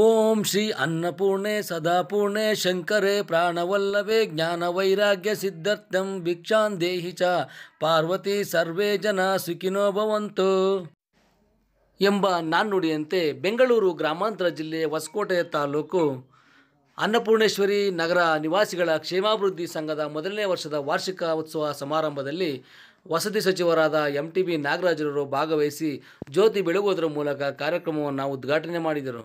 ಓಂ ಶ್ರೀ ಅನ್ನಪೂರ್ಣೆ ಸದಾಪೂರ್ಣೆ ಶಂಕರೇ ಪ್ರಾಣವಲ್ಲಭೆ ಜ್ಞಾನವೈರಾಗ್ಯ ಸಿದ್ಧಾರ್ಥಂ ಭಿಕ್ಷಾಂ ದೇಹಿ ಚ ಪಾರ್ವತಿ ಸರ್ವೇ ಜನ ಸುಖಿನೋ ಭವಂತು ಎಂಬ ನಾಣ್ಣುಡಿಯಂತೆ ಬೆಂಗಳೂರು ಗ್ರಾಮಾಂತರ ಜಿಲ್ಲೆ ಹೊಸಕೋಟೆ ತಾಲೂಕು ಅನ್ನಪೂರ್ಣೇಶ್ವರಿ ನಗರ ನಿವಾಸಿಗಳ ಕ್ಷೇಮಾಭಿವೃದ್ಧಿ ಸಂಘದ ಮೊದಲನೇ ವರ್ಷದ ವಾರ್ಷಿಕ ಉತ್ಸವ ಸಮಾರಂಭದಲ್ಲಿ ವಸತಿ ಸಚಿವರಾದ MTB ನಾಗರಾಜರವರು ಭಾಗವಹಿಸಿ ಜ್ಯೋತಿ ಬೆಳಗುವುದರ ಮೂಲಕ ಕಾರ್ಯಕ್ರಮವನ್ನು ಉದ್ಘಾಟನೆ ಮಾಡಿದರು.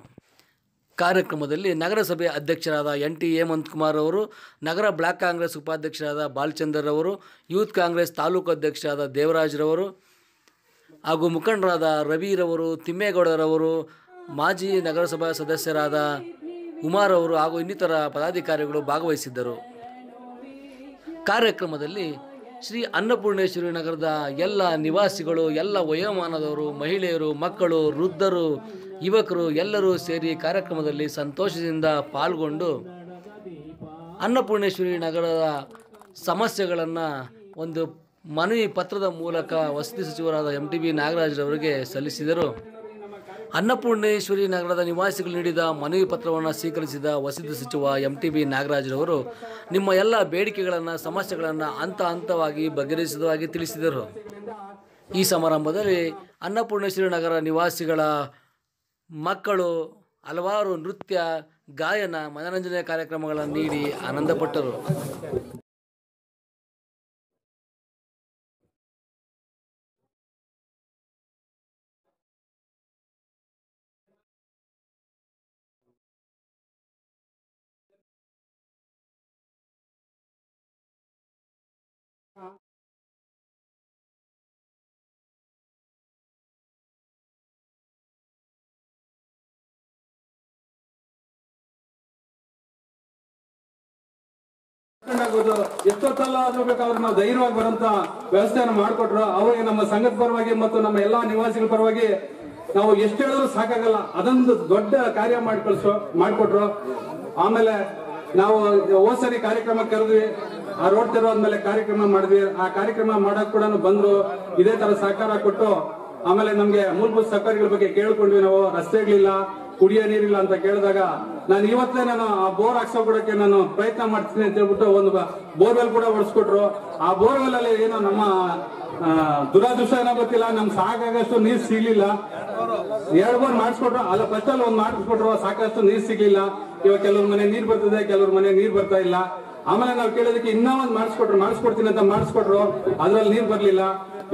ಕಾರ್ಯಕ್ರಮದಲ್ಲಿ ನಗರಸಭೆ ಅಧ್ಯಕ್ಷರಾದ NT ಹೇಮಂತಕುಮಾರ್ ಅವರು, ನಗರ ಬ್ಲಾಕ್ ಕಾಂಗ್ರೆಸ್ ಉಪಾಧ್ಯಕ್ಷರಾದ ಬಾಲಚಂದರ್ ಅವರು, ಯೂತ್ ಕಾಂಗ್ರೆಸ್ ತಾಲೂಕು ಅಧ್ಯಕ್ಷರಾದ ದೇವರಾಜ್ರವರು ಹಾಗೂ ಮುಖಂಡರಾದ ರವಿರವರು, ತಿಮ್ಮೇಗೌಡರವರು, ಮಾಜಿ ನಗರಸಭಾ ಸದಸ್ಯರಾದ ಉಮಾರ್ ಅವರು ಹಾಗೂ ಇನ್ನಿತರ ಪದಾಧಿಕಾರಿಗಳು ಭಾಗವಹಿಸಿದ್ದರು. ಕಾರ್ಯಕ್ರಮದಲ್ಲಿ ಶ್ರೀ ಅನ್ನಪೂರ್ಣೇಶ್ವರಿ ನಗರದ ಎಲ್ಲ ನಿವಾಸಿಗಳು, ಎಲ್ಲ ವಯೋಮಾನದವರು, ಮಹಿಳೆಯರು, ಮಕ್ಕಳು, ವೃದ್ಧರು, ಯುವಕರು ಎಲ್ಲರೂ ಸೇರಿ ಕಾರ್ಯಕ್ರಮದಲ್ಲಿ ಸಂತೋಷದಿಂದ ಪಾಲ್ಗೊಂಡು ಅನ್ನಪೂರ್ಣೇಶ್ವರಿ ನಗರದ ಸಮಸ್ಯೆಗಳನ್ನು ಒಂದು ಮನವಿ ಪತ್ರದ ಮೂಲಕ ವಸತಿ ಸಚಿವರಾದ MTB ನಾಗರಾಜರವರಿಗೆ ಸಲ್ಲಿಸಿದರು. ಅನ್ನಪೂರ್ಣೇಶ್ವರಿ ನಗರದ ನಿವಾಸಿಗಳು ನೀಡಿದ ಮನವಿ ಪತ್ರವನ್ನು ಸ್ವೀಕರಿಸಿದ ವಸತಿ ಸಚಿವ MTB ನಾಗರಾಜರವರು ನಿಮ್ಮ ಎಲ್ಲ ಬೇಡಿಕೆಗಳನ್ನು, ಸಮಸ್ಯೆಗಳನ್ನು ಹಂತ ಹಂತವಾಗಿ ಬಗೆಹರಿಸುವುದಾಗಿ ತಿಳಿಸಿದರು. ಈ ಸಮಾರಂಭದಲ್ಲಿ ಅನ್ನಪೂರ್ಣೇಶ್ವರಿ ನಗರ ನಿವಾಸಿಗಳ ಮಕ್ಕಳು ಹಲವಾರು ನೃತ್ಯ, ಗಾಯನ, ಮನರಂಜನೆ ಕಾರ್ಯಕ್ರಮಗಳನ್ನು ನೀಡಿ ಆನಂದಪಟ್ಟರು. ಎಷ್ಟೊತ್ತಲ್ಲ ಆದ್ರೂ ಬೇಕಾದ್ರೆ ನಾವು ಧೈರ್ಯವಾಗಿ ಬರುವಂತ ವ್ಯವಸ್ಥೆಯನ್ನು ಮಾಡಿಕೊಟ್ರು. ಅವರಿಗೆ ನಮ್ಮ ಸಂಘದ ಪರವಾಗಿ ಮತ್ತು ನಮ್ಮ ಎಲ್ಲಾ ನಿವಾಸಿಗಳ ಪರವಾಗಿ ನಾವು ಎಷ್ಟು ಹೇಳಿದ್ರು ಸಾಕಾಗಲ್ಲ, ಅದೊಂದು ದೊಡ್ಡ ಕಾರ್ಯ ಮಾಡಿಕೊಟ್ರು. ಆಮೇಲೆ ನಾವು ಹೋದ್ಸರಿ ಕಾರ್ಯಕ್ರಮ ಕರೆದ್ವಿ, ಆ ರೋಡ್ ತೆರವಾದ್ಮೇಲೆ ಕಾರ್ಯಕ್ರಮ ಮಾಡಿದ್ವಿ. ಆ ಕಾರ್ಯಕ್ರಮ ಮಾಡಕ್ ಕೂಡ ಬಂದ್ರು, ಇದೇ ತರ ಸಹಕಾರ ಕೊಟ್ಟು ಆಮೇಲೆ ನಮ್ಗೆ ಮೂಲಭೂತ ಸೌಕರ್ಯಗಳ ಬಗ್ಗೆ ಕೇಳ್ಕೊಂಡ್ವಿ. ನಾವು ರಸ್ತೆಗಳಿಲ್ಲ, ಕುಡಿಯೋ ನೀರಿಲ್ಲ ಅಂತ ಕೇಳಿದಾಗ ನಾನು ಇವತ್ತೇ ಆ ಬೋರ್ ಹಾಕ್ಸೋಕೊಡಕ್ಕೆ ನಾನು ಪ್ರಯತ್ನ ಮಾಡ್ತೀನಿ ಅಂತ ಹೇಳ್ಬಿಟ್ಟು ಒಂದು ಬೋರ್ವೆಲ್ ಕೂಡ ಹೊಡ್ಸ್ಕೊಟ್ರು. ಆ ಬೋರ್ವೆಲ್ ಅಲ್ಲಿ ಏನೋ ನಮ್ಮ ದುರಾದೃಷ್ಟ ಏನೋ ಗೊತ್ತಿಲ್ಲ, ನಮ್ಗೆ ಸಾಕಾಗಷ್ಟು ನೀರ್ ಸಿಗ್ಲಿಲ್ಲ. 2 ಬೋರ್ ಮಾಡಿಸ್ಕೊಟ್ರು, ಅಲ್ಲ ಫಸ್ಟ್ ಅಲ್ಲಿ ಒಂದು ಮಾಡಿಸ್ಕೊಟ್ರು, ಸಾಕಷ್ಟು ನೀರ್ ಸಿಗ್ಲಿಲ್ಲ. ಇವಾಗ ಕೆಲವ್ರ ಮನೆ ನೀರ್ ಬರ್ತದೆ, ಕೆಲವ್ರ ಮನೆ ನೀರ್ ಬರ್ತಾ ಇಲ್ಲ. ಆಮೇಲೆ ನಾವು ಕೇಳೋದಕ್ಕೆ ಇನ್ನೂ ಒಂದು ಮಾಡಿಸ್ಕೊಡ್ತೀನಿ ಅಂತ ಮಾಡಿಸ್ಕೊಟ್ರು, ಅದ್ರಲ್ಲಿ ನೀರ್ ಬರ್ಲಿಲ್ಲ.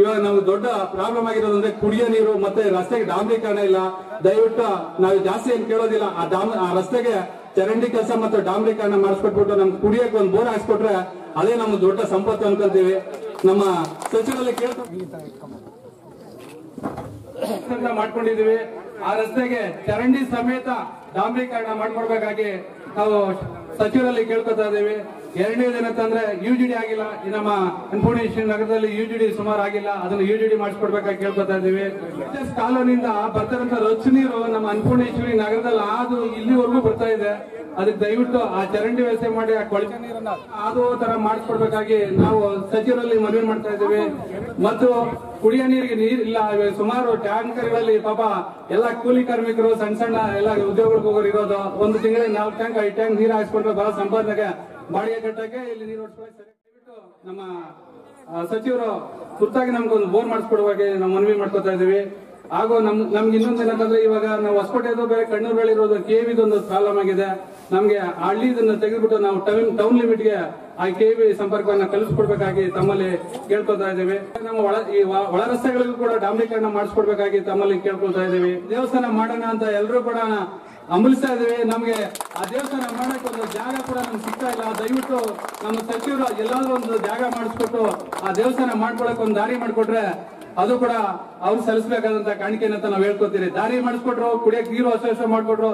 ಇವಾಗ ನಮ್ಗೆ ದೊಡ್ಡ ಪ್ರಾಬ್ಲಮ್ ಆಗಿರೋದಂದ್ರೆ ಕುಡಿಯೋ ನೀರು ಮತ್ತೆ ರಸ್ತೆಗೆ ಡಾಂಬರೀಕರಣ ಇಲ್ಲ. ದಯವಿಟ್ಟು ನಾವು ಜಾಸ್ತಿ ಏನ್ ಕೇಳೋದಿಲ್ಲ, ಆ ರಸ್ತೆಗೆ ಚರಂಡಿ ಕೆಲಸ ಮತ್ತು ಡಾಂಬರೀಕರಣ ಮಾಡಿಸ್ಕೊಟ್ಬಿಟ್ಟು ನಮ್ಗೆ ಕುಡಿಯೋಕೆ ಒಂದು ಬೋರ್ ಹಾಕ್ಸ್ಕೊಟ್ರೆ ಅದೇ ನಮ್ಗೆ ದೊಡ್ಡ ಸಂಪತ್ತು ಅನ್ಕೊಂತೀವಿ. ನಮ್ಮ ಸಚಿವರಲ್ಲಿ ಮಾಡ್ಕೊಂಡಿದೀವಿ. ಆ ರಸ್ತೆಗೆ ಚರಂಡಿ ಸಮೇತ ಡಾಂಬರೀಕರಣ ಮಾಡ್ಕೊಡ್ಬೇಕಾಗಿ ನಾವು ಸಚಿವರಲ್ಲಿ ಕೇಳ್ಕೊತಾ ಇದ್ದೀವಿ. ಎರಡನೇದೇನಂತಂದ್ರೆ UGD ಆಗಿಲ್ಲ, ನಮ್ಮ ಅನ್ನಪೂರ್ಣೇಶ್ವರಿ ನಗರದಲ್ಲಿ UGD ಸುಮಾರು ಆಗಿಲ್ಲ, ಅದನ್ನು UGD ಮಾಡಿಸ್ಕೊಡ್ಬೇಕಾಗಿ ಕೇಳ್ಕೊತಾ ಇದ್ದೀವಿ. ಕಾಲೋನಿಯಿಂದ ಬರ್ತಾರಂತ ರೊಚ್ಚ ನೀರು ನಮ್ಮ ಅನ್ನಪೂರ್ಣೇಶ್ವರಿ ನಗರದಲ್ಲಿ ಅದು ಇಲ್ಲಿವರೆಗೂ ಬರ್ತಾ ಇದೆ. ಅದಕ್ಕೆ ದಯವಿಟ್ಟು ಆ ಚರಂಡಿ ವ್ಯವಸ್ಥೆ ಮಾಡಿ ಆ ಕೊಳಚೆ ನೀರನ್ನ ಅದು ತರ ಮಾಡಿಸ್ಕೊಡ್ಬೇಕಾಗಿ ನಾವು ಸಚಿವರಲ್ಲಿ ಮನವಿ ಮಾಡ್ತಾ ಇದ್ದೀವಿ. ಮತ್ತು ಕುಡಿಯೋ ನೀರಿಗೆ ನೀರಿಲ್ಲ, ಸುಮಾರು ಟ್ಯಾಂಕರ್ಗಳಲ್ಲಿ ಪಾಪ ಎಲ್ಲ ಕೂಲಿ ಕಾರ್ಮಿಕರು, ಸಣ್ಣ ಸಣ್ಣ ಎಲ್ಲ ಉದ್ಯೋಗಗಳಿಗೆ ಹೋಗೋರು ಇರೋದು. ಒಂದು ತಿಂಗಳಿಗೆ 4 ಟ್ಯಾಂಕ್ 5 ಟ್ಯಾಂಕ್ ನೀರು ಹಾಕ್ಸ್ಕೊಂಡ್ರೆ ಬರೋ ಸಂಪಾದನೆಗೆ ಬಾಡಿಗೆ ಕಟ್ಟಕ್ಕೆ ಇಲ್ಲಿ ನೀರು ದಯವಿಟ್ಟು ನಮ್ಮ ಸಚಿವರು ತುರ್ತಾಗಿ ನಮ್ಗೊಂದು ಬೋರ್ ಮಾಡಿಸ್ಕೊಡುವಾಗೆ ನಾವು ಮನವಿ ಮಾಡ್ಕೊತಾ ಇದ್ದೀವಿ. ಹಾಗೂ ನಮ್ಗೆ ಇನ್ನೊಂದು ಏನಂತಂದ್ರೆ ಇವಾಗ ನಾವು ಹೊಸಕೋಟೆದು ಬೇರೆ ಕಣ್ಣೂರು ಬಳಿ ಇರೋದು KV ಒಂದು ಪ್ರಾಬ್ಲಮ್ ಆಗಿದೆ. ನಮ್ಗೆ ಹಳ್ಳಿ ಇದನ್ನ ತೆಗೆದ್ಬಿಟ್ಟು ನಾವು ಟೌನ್ ಲಿಮಿಟ್ಗೆ ಆ KV ಸಂಪರ್ಕವನ್ನ ಕಲಿಸ್ಕೊಡ್ಬೇಕಾಗಿ ತಮ್ಮಲ್ಲಿ ಕೇಳ್ಕೊತಾ ಇದ್ದೀವಿ. ನಮ್ಮ ಒಳ ರಸ್ತೆಗಳಿಗೂ ಕೂಡ ಡಾಂಬರೀಕರಣ ಮಾಡಿಸ್ಕೊಡ್ಬೇಕಾಗಿ ತಮ್ಮಲ್ಲಿ ಕೇಳ್ಕೊಳ್ತಾ ಇದ್ದೀವಿ. ದೇವಸ್ಥಾನ ಮಾಡೋಣ ಅಂತ ಎಲ್ಲರೂ ಕೂಡ ಹಂಬಲಿಸ್ತಾ ಇದ್ದೀವಿ. ನಮ್ಗೆ ಆ ದೇವಸ್ಥಾನ ಮಾಡಕ್ಕೆ ಒಂದು ಜಾಗ ಕೂಡ ನಮ್ಗೆ ಸಿಗ್ತಾ ಇಲ್ಲ. ದಯವಿಟ್ಟು ನಮ್ಮ ಸಚಿವರು ಎಲ್ಲಾದ್ರೂ ಒಂದು ಜಾಗ ಮಾಡಿಸ್ಕೊಟ್ಟು ಆ ದೇವಸ್ಥಾನ ಮಾಡ್ಕೊಳಕ್ ಒಂದು ದಾರಿ ಮಾಡಿಕೊಟ್ರೆ ಅದು ಕೂಡ ಅವ್ರು ಸಲ್ಲಿಸಬೇಕಾದಂತ ಕಾಣಿಕೆ ಅಂತ ನಾವು ಹೇಳ್ಕೊತೀರಿ. ದಾರಿ ಮಾಡಿಸ್ಕೊಟ್ರು, ಕುಡಿಯಕ್ಕೆ ನೀರು ವ್ಯವಸ್ಥೆ ಮಾಡ್ಕೊಟ್ರು.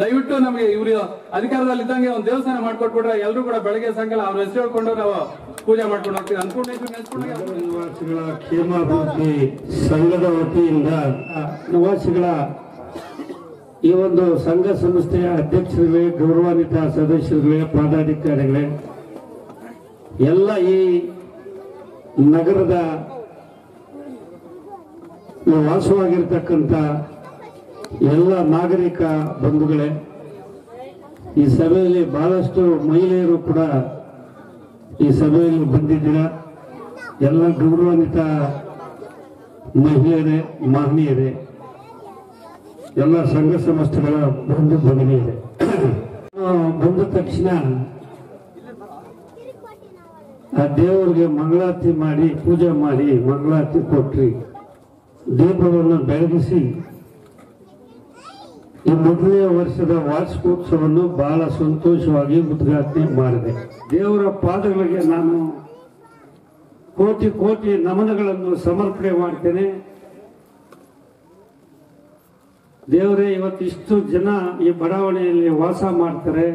ದಯವಿಟ್ಟು ನಮಗೆ ಇವರು ಅಧಿಕಾರದಲ್ಲಿ ಇದ್ದಂಗೆ ಒಂದು ದೇವಸ್ಥಾನ ಮಾಡ್ಕೊಟ್ಬಿಟ್ರೆ ಎಲ್ಲರೂ ಕೂಡ ಬೆಳಗ್ಗೆ ಸಾಯಂಕಾಲ ಅವ್ರ ಹೆಸರು ಹೇಳ್ಕೊಂಡು ನಾವು ಪೂಜೆ ಮಾಡ್ಕೊಂಡು ಹೋಗ್ತೀವಿ. ಅನ್ನಪೂರ್ಣೇಶ್ವರಿ ನಿವಾಸಿಗಳ ಕ್ಷೇಮಾಭಿವೃದ್ಧಿ ಸಂಘದ ವತಿಯಿಂದ ನಿವಾಸಿಗಳ ಈ ಒಂದು ಸಂಘ ಸಂಸ್ಥೆಯ ಅಧ್ಯಕ್ಷರುಗಳೇ, ಗೌರವಾನ್ವಿತ ಸದಸ್ಯರುಗಳೇ, ಪದಾಧಿಕಾರಿಗಳೇ, ಎಲ್ಲ ಈ ನಗರದ ವಾಸವಾಗಿರ್ತಕ್ಕಂಥ ಎಲ್ಲ ನಾಗರಿಕ ಬಂಧುಗಳೇ, ಈ ಸಭೆಯಲ್ಲಿ ಬಹಳಷ್ಟು ಮಹಿಳೆಯರು ಕೂಡ ಈ ಸಭೆಯಲ್ಲಿ ಬಂದಿದ್ದೀರಾ. ಎಲ್ಲ ಗೌರವಾನ್ವಿತ ಮಹಿಳೆಯರೇ, ಮಹನೀಯರೇ, ಎಲ್ಲ ಸಂಘ ಸಂಸ್ಥೆಗಳ ಬಂಧು ಭಗಿನಿಯರೇ, ಬಂದ ತಕ್ಷಣ ಆ ದೇವರಿಗೆ ಮಂಗಳಾರತಿ ಮಾಡಿ ಪೂಜೆ ಮಾಡಿ ಮಂಗಳಾರತಿ ಕೊಟ್ರಿ, ದೀಪವನ್ನು ಬೆಳಗಿಸಿ ಈ ಮೊದಲನೇ ವರ್ಷದ ವಾರ್ಷಿಕೋತ್ಸವವನ್ನು ಬಹಳ ಸಂತೋಷವಾಗಿ ಉದ್ಘಾಟನೆ ಮಾಡಿದೆ. ದೇವರ ಪಾದಗಳಿಗೆ ನಾನು ಕೋಟಿ ಕೋಟಿ ನಮನಗಳನ್ನು ಸಮರ್ಪಣೆ ಮಾಡ್ತೇನೆ. ದೇವರೇ, ಇವತ್ತಿಷ್ಟು ಜನ ಈ ಬಡಾವಣೆಯಲ್ಲಿ ವಾಸ ಮಾಡ್ತಾರೆ,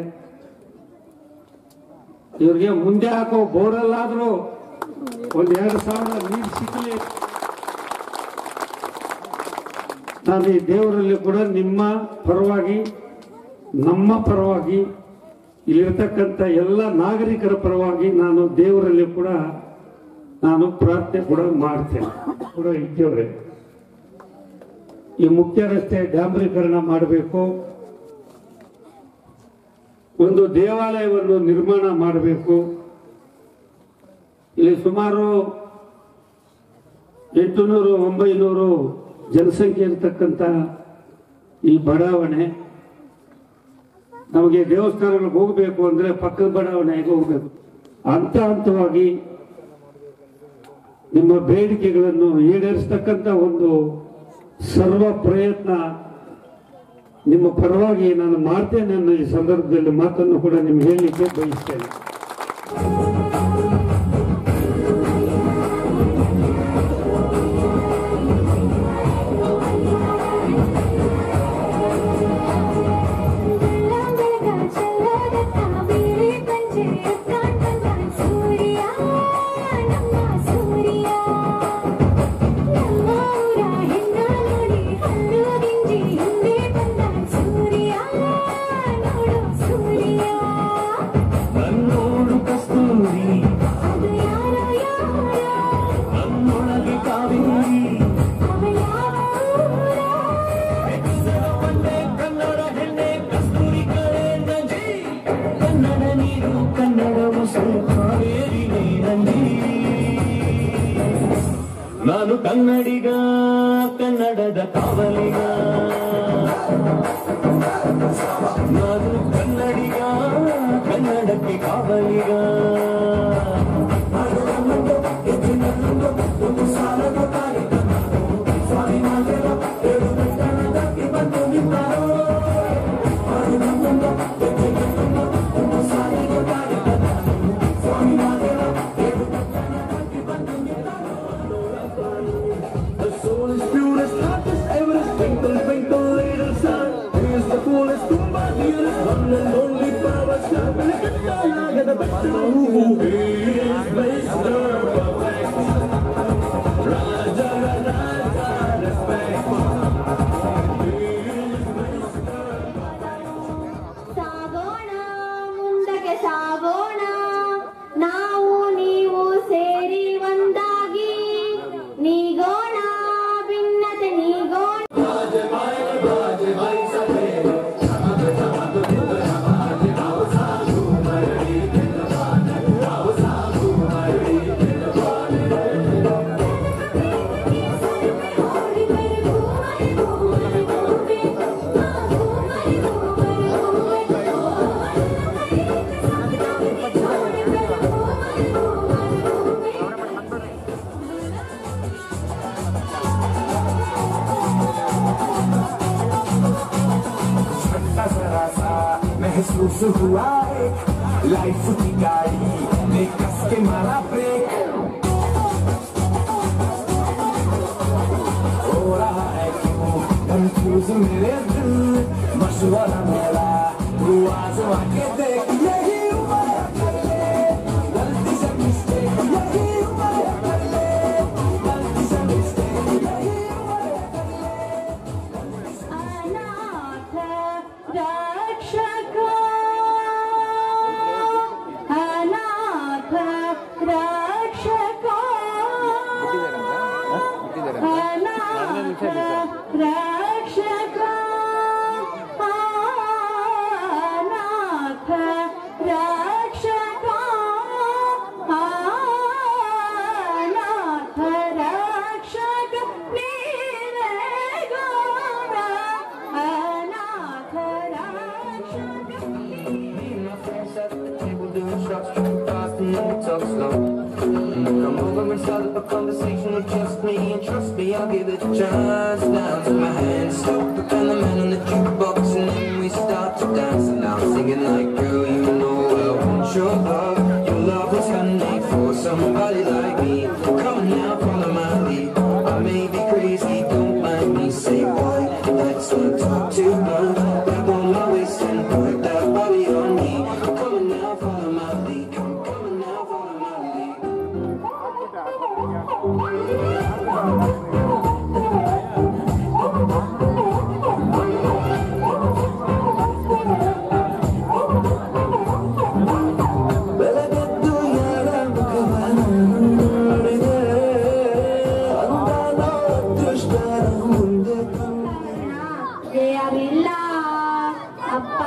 ಇವ್ರಿಗೆ ಮುಂದೆ ಹಾಕೋ ಬೋರಲ್ಲಾದ್ರೂ 1,000 ನೀರು ಸಿಕ್ಕಲಿ. ನಾನು ಈ ದೇವರಲ್ಲಿ ಕೂಡ ನಿಮ್ಮ ಪರವಾಗಿ, ನಮ್ಮ ಪರವಾಗಿ, ಇಲ್ಲಿರ್ತಕ್ಕಂಥ ಎಲ್ಲ ನಾಗರಿಕರ ಪರವಾಗಿ ನಾನು ದೇವರಲ್ಲಿ ಕೂಡ ನಾನು ಪ್ರಾರ್ಥನೆ ಕೂಡ ಮಾಡ್ತೇನೆ ಕೂಡ ಇದ್ದೇವ್ರೆ. ಈ ಮುಖ್ಯ ರಸ್ತೆ ಡಾಂಬರೀಕರಣ ಮಾಡಬೇಕು, ಒಂದು ದೇವಾಲಯವನ್ನು ನಿರ್ಮಾಣ ಮಾಡಬೇಕು. ಇಲ್ಲಿ ಸುಮಾರು 800-900 ಜನಸಂಖ್ಯೆ ಇರತಕ್ಕಂಥ ಈ ಬಡಾವಣೆ, ನಮಗೆ ದೇವಸ್ಥಾನಗಳಿಗೆ ಹೋಗಬೇಕು ಅಂದ್ರೆ ಪಕ್ಕದ ಬಡಾವಣೆಗೆ ಹೋಗಬೇಕು. ಹಂತ ಹಂತವಾಗಿ ನಿಮ್ಮ ಬೇಡಿಕೆಗಳನ್ನು ಈಡೇರಿಸತಕ್ಕಂಥ ಒಂದು ಸರ್ವ ಪ್ರಯತ್ನ ನಿಮ್ಮ ಪರವಾಗಿ ನಾನು ಮಾಡ್ತೇನೆ ಅನ್ನೋ ಈ ಸಂದರ್ಭದಲ್ಲಿ ಮಾತನ್ನು ಕೂಡ ನಿಮ್ಗೆ ಹೇಳಲಿಕ್ಕೆ ಬಯಸ್ತೇನೆ. ನಾನು ಕನ್ನಡಿಗ, ಕನ್ನಡದ ಕಾವಲಿಗ, ನಾನು ಕನ್ನಡಿಗ, ಕನ್ನಡಕ್ಕೆ ಕಾವಲಿಗ. ಸಾಗೋಣ ಮುಂದಕ್ಕೆ ಸಾಗೋಣ, ನಾವು ನೀವು ಸೇರಿ ಒಂದಾಗಿ ನೀಗೋಣ, ಭಿನ್ನತೆ ನೀಗೋಣ. महसूस हुआ है लाइफ की गाड़ी ने कस के मारा ब्रेक, हो रहा है क्यों कंफ्यूज मेरे दिल, मशवरा मेरा तू आजमा के देख, यही उम्र कर ले गलती से मिस्टेक, यही उम्र कर ले गलती से मिस्टेक, यही उम्र कर ले। अनाथ रक्षक, अनाथ रक्षक, अनाथ रक्षक, a conversation with just me, and trust me, I'll give it a chance. Now take my hand, stop the band, the man on the jukebox, and then we start to dance. And now I'm singing like, girl, you know I want your love. Your love was handmade for somebody like me. Come on now, follow my lead. I may be crazy, don't mind me. Say, boy, let's not talk too much. Grab on my waist and put that body on me. Come on now, follow my lead. Come on now, follow my lead. ಬೆಳಗೆದ್ದು ಯಾರ ಮುಖವನ್ನು ನೋಡಿದೆ ಅಂದ ಅದೃಷ್ಟರ ಮುಂದೆ ದೇವರಿಲ್ಲ ಅಪ್ಪ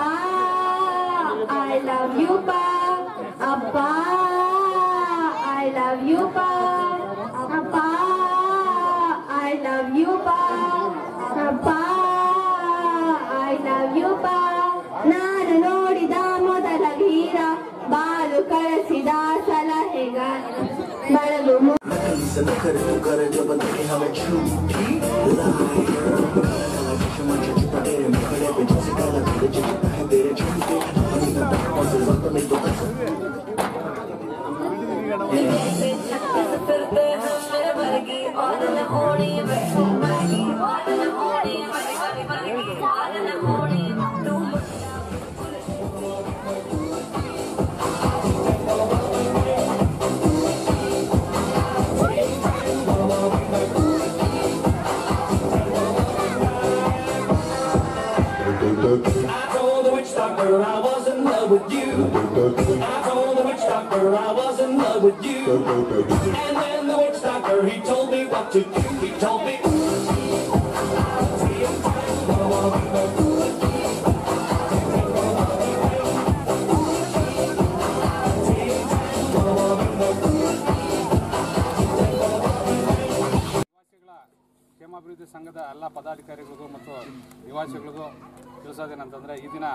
I love you ಪಾ ಅಪ್ಪ I love you ಪಾ ಅಪ್ಪ ಐ ಲವ್ ಯು ಪಾ ಅಪ್ಪ ಐ ಲವ್ ಯು ಪಾ ನಾನು ನೋಡಿದ ಮೊದಲ ವೀರ ಬಾಲು ಕಳಿಸಿದ ಸಲಹೆಗಾರ ಬಳಲು जब देखे हमें छूटी मुखड़े पे जैसे काला है तेरे झूठे नहीं तो फिरते हैं मेरे वर्गी और न होनी बैठी और न होनी और न होनी I told the witch doctor I was in love with you. I told the witch doctor I was in love with you. And then the witch doctor, he told me what to do. He told me ಕ್ಷೇಮಾಭಿವೃದ್ಧಿ ಸಂಘದ ಎಲ್ಲ ಪದಾಧಿಕಾರಿಗಳಿಗೂ ಮತ್ತು ನಿವಾಸಿಗಳಿಗೂ ತಿಳಿಸೋದೇನಂತಂದರೆ ಈ ದಿನ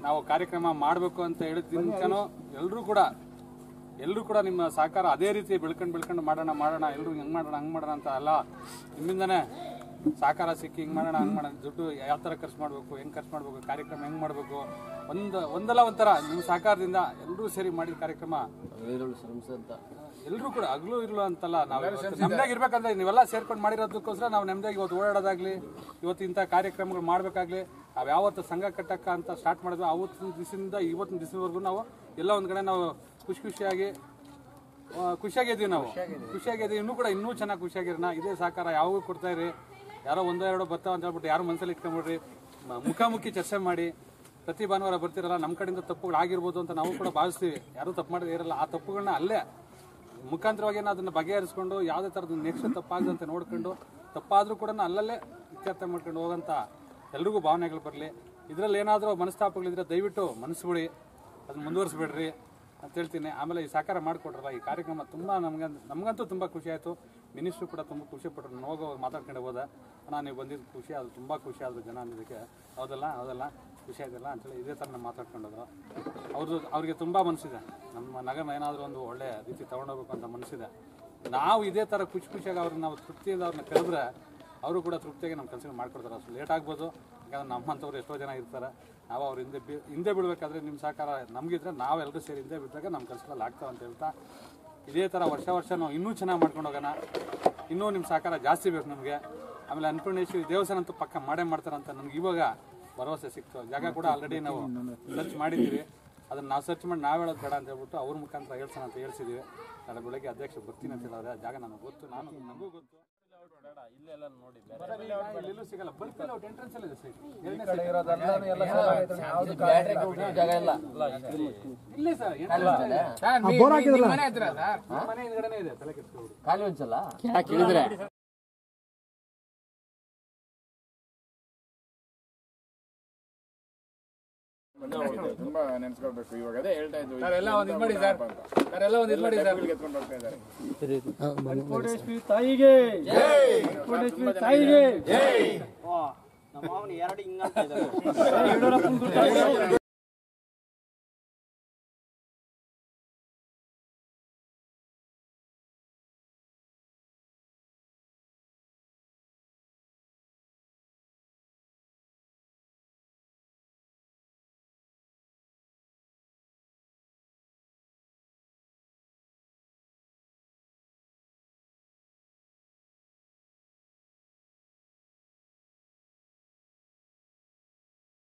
ನಾವು ಕಾರ್ಯಕ್ರಮ ಮಾಡಬೇಕು ಅಂತ ಹೇಳಿದ ದಿನಕ್ಕೂ ಎಲ್ಲರೂ ಕೂಡ ನಿಮ್ಮ ಸಹಕಾರ ಅದೇ ರೀತಿ ಬೆಳ್ಕೊಂಡು ಮಾಡೋಣ ಎಲ್ಲರೂ ಹಂಗೆ ಮಾಡೋಣ ಅಂತ ಎಲ್ಲ ನಿಮ್ಮಿಂದನೇ ಸಹಕಾರ ಸಿಕ್ಕಿ ಹಿಂಗೆ ಮಾಡೋಣ ಹಂಗೆ ಮಾಡೋಣ ದುಡ್ಡು ಯಾವ ಥರ ಖರ್ಚು ಮಾಡಬೇಕು ಹೆಂಗೆ ಖರ್ಚು ಮಾಡಬೇಕು ಕಾರ್ಯಕ್ರಮ ಹೆಂಗೆ ಮಾಡಬೇಕು ಒಂದಲ್ಲ ಒಂಥರ ನಿಮ್ಮ ಸಹಕಾರದಿಂದ ಎಲ್ಲರೂ ಸೇರಿ ಮಾಡಿದ ಕಾರ್ಯಕ್ರಮ ಎಲ್ಲರೂ ಕೂಡ ಹಗಲು ಇರಲು ಅಂತಲ್ಲ ನಾವು ನೆಮ್ಮದಿಯಾಗಿ ಇರ್ಬೇಕಂದ್ರೆ ನೀವೆಲ್ಲ ಸೇರ್ಕೊಂಡು ಮಾಡಿರೋದಕ್ಕೋಸ್ಕರ ನಾವು ನೆಮ್ಮದಿಯಾಗಿ ಇವತ್ತು ಓಡಾಡೋದಾಗ್ಲಿ ಇವತ್ತು ಇಂಥ ಕಾರ್ಯಕ್ರಮಗಳು ಮಾಡಬೇಕಾಗ್ಲಿ ನಾವು ಯಾವತ್ತು ಸಂಘ ಕಟ್ಟಕ್ಕ ಅಂತ ಸ್ಟಾರ್ಟ್ ಮಾಡಿದ್ವಿ ಆವತ್ತಿನ ದಿವಸದಿಂದ ಇವತ್ತಿನ ದಿವಸದವರೆಗೂ ನಾವು ಎಲ್ಲ ಒಂದು ಕಡೆ ನಾವು ಖುಷಿಯಾಗಿದ್ದೀವಿ ನಾವು ಖುಷಿಯಾಗಿದ್ದೀವಿ ಇನ್ನೂ ಚೆನ್ನಾಗಿ ಖುಷಿಯಾಗಿರೋಣ ಇದೇ ಸಹಕಾರ ಯಾವಾಗೂ ಕೊಡ್ತಾ ಇರಿ ಯಾರೋ ಒಂದೋ ಎರಡೋ ಬರ್ತಾವ ಅಂತ ಹೇಳ್ಬಿಟ್ಟು ಯಾರು ಮನಸ್ಸಲ್ಲಿ ಇಟ್ಕೊಂಡ್ಬಿಡ್ರಿ ಮುಖಾಮುಖಿ ಚರ್ಚೆ ಮಾಡಿ ಪ್ರತಿ ಭಾನುವಾರ ಬರ್ತಿರಲ್ಲ ನಮ್ಮ ಕಡೆಯಿಂದ ತಪ್ಪುಗಳು ಆಗಿರ್ಬೋದು ಅಂತ ನಾವು ಕೂಡ ಭಾವಿಸ್ತೀವಿ ಯಾರೂ ತಪ್ಪು ಮಾಡೋದು ಇರಲ್ಲ ಆ ತಪ್ಪುಗಳನ್ನ ಅಲ್ಲೇ ಮುಖಾಂತರವಾಗಿ ಅದನ್ನು ಬಗೆಹರಿಸ್ಕೊಂಡು ಯಾವುದೇ ಥರದ ನೆಕ್ಸ್ಟ್ ತಪ್ಪಾಗದಂತೆ ನೋಡ್ಕೊಂಡು ತಪ್ಪಾದರೂ ಕೂಡ ಅಲ್ಲಲ್ಲೇ ಇತ್ಯರ್ಥ ಮಾಡ್ಕೊಂಡು ಹೋಗೋಂಥ ಎಲ್ರಿಗೂ ಭಾವನೆಗಳು ಬರಲಿ ಇದರಲ್ಲಿ ಏನಾದರೂ ಮನಸ್ತಾಪಗಳಿದ್ರೆ ದಯವಿಟ್ಟು ಮನಸ್ಸುಬಿಡಿ ಅದನ್ನ ಮುಂದುವರಿಸ್ಬೇಡ್ರಿ ಅಂತ ಹೇಳ್ತೀನಿ ಆಮೇಲೆ ಈ ಸಹಕಾರ ಮಾಡಿಕೊಟ್ರಲ್ಲ ಈ ಕಾರ್ಯಕ್ರಮ ತುಂಬ ನಮಗಂತೂ ತುಂಬ ಖುಷಿ ಆಯಿತು ಮಿನಿಸ್ಟ್ರು ಕೂಡ ತುಂಬ ಖುಷಿ ಪಟ್ಟರು ನಾನು ಹೋಗೋ ಮಾತಾಡ್ಕೊಂಡು ಹೋದ ನಾನು ನೀವು ಬಂದಿದ್ದು ಖುಷಿ ಆದ್ರು ತುಂಬ ಖುಷಿ ಆದರು ಜನ ಅನ್ನೋದಕ್ಕೆ ಹೌದಲ್ಲ ಖುಷಿ ಆಗಿಲ್ಲ ಅಂತೇಳಿ ಇದೇ ಥರ ನಾವು ಮಾತಾಡ್ಕೊಂಡೋದ್ರು ಅವ್ರಿಗೆ ತುಂಬ ಮನಸ್ಸಿದೆ ನಮ್ಮ ನಗರನ ಏನಾದರೂ ಒಂದು ಒಳ್ಳೆ ರೀತಿ ತೊಗೊಂಡೋಗ್ಬೇಕು ಅಂತ ಮನಸ್ಸಿದೆ ನಾವು ಇದೇ ಥರ ಖುಷಿಯಾಗಿ ಅವ್ರನ್ನ ನಾವು ತೃಪ್ತಿಯಿಂದ ಅವ್ರನ್ನ ಕರೆದ್ರೆ ಅವರು ಕೂಡ ತೃಪ್ತಿಯಾಗಿ ನಮ್ಮ ಕೆಲಸಗಳು ಮಾಡ್ಕೊಡ್ತಾರೆ ಅಷ್ಟು ಲೇಟ್ ಆಗ್ಬೋದು ಯಾಕಂದ್ರೆ ನಮ್ಮಂಥವ್ರು ಎಷ್ಟೋ ಜನ ಇರ್ತಾರೆ ನಾವು ಅವ್ರ ಹಿಂದೆ ಬಿಡಬೇಕಾದ್ರೆ ನಿಮ್ಮ ಸಹಕಾರ ನಮಗಿದ್ರೆ ನಾವೆಲ್ಲರೂ ಸೇರಿ ಹಿಂದೆ ಬಿದ್ದಾಗ ನಮ್ಮ ಕೆಲಸಗಳಲ್ಲಿ ಆಗ್ತಾವೆ ಅಂತ ಹೇಳ್ತಾ ಇದೇ ಥರ ವರ್ಷ ನಾವು ಇನ್ನೂ ಚೆನ್ನಾಗಿ ಮಾಡ್ಕೊಂಡು ಹೋಗೋಣ ಇನ್ನೂ ನಿಮ್ಮ ಸಹಕಾರ ಜಾಸ್ತಿ ಬೇಕು ನಮಗೆ ಆಮೇಲೆ ಅನ್ನಪೂರ್ಣೇಶ್ವರಿ ದೇವಸ್ಥಾನ ಅಂತೂ ಪಕ್ಕ ಮಾಡೇ ಮಾಡ್ತಾರಂತ ನಮ್ಗೆ ಇವಾಗ ಭರವಸೆ ಸಿಕ್ತು ಜಾಗ ಕೂಡ ಆಲ್ರೆಡಿ ನಾವು ಸರ್ಚ್ ಮಾಡಿದ್ದೀವಿ ಅದನ್ನು ನಾವು ಸರ್ಚ್ ಮಾಡಿ ನಾವು ಹೇಳೋದು ಬೇಡ ಅಂತ ಹೇಳ್ಬಿಟ್ಟು ಅವ್ರ ಮುಖಾಂತರ ಹೇಳ್ಸೋಣ ಅಂತ ಹೇಳ್ಸಿದ್ದೀವಿ ನಾಳೆ ಬೆಳಗ್ಗೆ ಅಧ್ಯಕ್ಷ ಬರ್ತೀನಿ ಅಂತ ಹೇಳಿದ್ರೆ ಜಾಗ ನನಗೆ ಗೊತ್ತು ನನಗೂ ಗೊತ್ತು ಇಲ್ಲೆಲ್ಲ ನೋಡಿ ಎಲ್ಲೂ ಸಿಗಲ್ಲ ಬರ್ತಿಲ್ಲ ಎಂಟ್ರೆನ್ಸ್ ಎಲ್ಲ ಇದೆ ಇಲ್ಲೇ ಸರ್ ಮನೆ ಹಿಂದ್ಗಡೆನೇ ಇದೆ ತಲೆ ಕೆಡಿಸ್ಕೊಂಡು ಖಾಲಿ ಒಂದ್ಸಲ ಕೇಳಿದ್ರೆ ತುಂಬಾ ನೆನ್ಸ್ಕೊಳ್ಬೇಕು ಇವಾಗ ಅದೇ ಹೇಳ್ತಾ ಇದ್ವಿ ಎಲ್ಲ ಒಂದ್ ಇದು ಮಾಡಿ ಸರ್ ಎಲ್ಲ ಒಂದ್ ಇದು ಮಾಡಿ ಸರ್ ಎತ್ಕೊಂಡು ಹೋಗ್ತಾ ಇದ್ದಾರೆ ತಾಯಿಗೆ ತಾಯಿಗೆ ನಮ್ಮ ಮಾವನ ಎರಡು ಹಿಂಗ